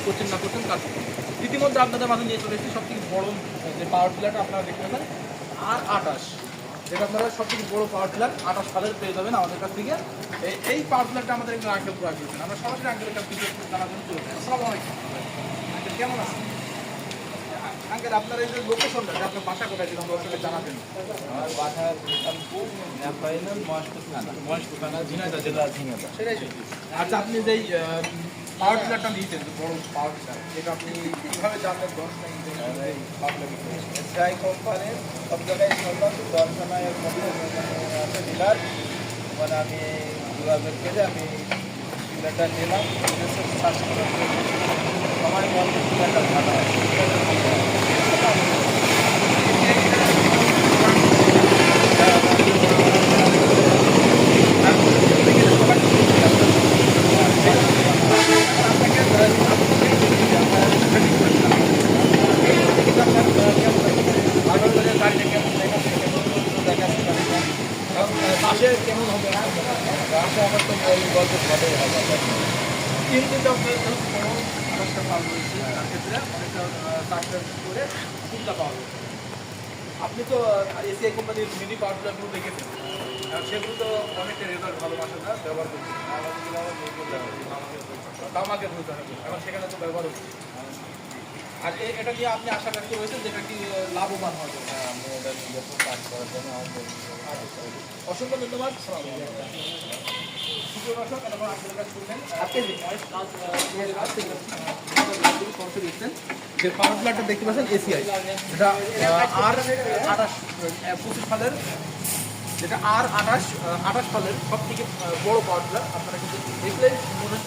করছেন না করছেন কাজ করুন। ইতিমধ্যে আপনাদের মাঝে নিয়ে চলে এসেছি সবথেকে বড় যে পাওয়ার টিলারটা আপনারা দেখতে পাচ্ছেন R28, যেটা আপনারা সবথেকে বড় পাওয়ার টিলার 28 সালের পেয়ে যাবেন আমাদের কাছ থেকে। এই পাওয়ার টিলারটা আমাদের একজন আঙ্কেল ক্রয় করেছেন। আমরা সরাসরি আঙ্কেলের কাছ থেকে জানার জন্য চলে যাই। আসসালামু আলাইকুম আঙ্কেল, কেমন আছেন? আঙ্কেল আপনার এই যে লোকেশনটা, আপনার বাসা কোথায় ছিল আমাদের জানাবেন? আমার বাসা মহেশপুর থানা ঝিনাইদহ জেলা ঝিনাইদহ। সেটাই সত্যি। আচ্ছা, আপনি যেই পাওয়ার টিলারটা নিয়েছেন, যে বড় পাওয়ার টিলার, এটা আপনি কীভাবে জানলেন? দর্শনা এসআই কোম্পানির সব জায়গায় শুনলাম দর্শনায় আছে ডিলার, মানে আমি যোগাযোগ করে আমি ডিলারটা নিলাম। সার্চ করে আমার মধ্যে ডিলারটা ভালো পাশে কেমন হবে? বাসা আমার তো গল্প ভালোই হবে। কিন্তু আপনার বড় আকাশটা পাওয়া রয়েছে, তার ক্ষেত্রে অনেকটা চাষটা করে সুবিধা পাওয়া যাবে। আপনি তো এসিআই কোম্পানির মিনি পাওয়ার টিলারগুলো দেখেছেন, সেগুলো তো অনেকটা রেজাল্ট ভালো মাসাটা ব্যবহার করছে। দামাকে ধরতে হবে, এখন সেখানে তো ব্যবহার হচ্ছে। আর এটা নিয়ে আপনি আশা ব্যক্ত হয়েছেন যেটা কি লাভবান হবে। আমি এটা নিজস্ব কাজ করার জন্য আমাদের অসংখ্য ধন্যবাদ। সুপ্রিয় দর্শক, এখন আপনাদের কাছে শুনলেন আজকে দেখছেন যে পাওয়ার টিলারটা দেখতে পাচ্ছেন এসিআই, যেটা R28 সালের, যেটা R28 সালের সব থেকে বড় পাওয়ার টিলার। আপনারা কিন্তু দেখলেন মনে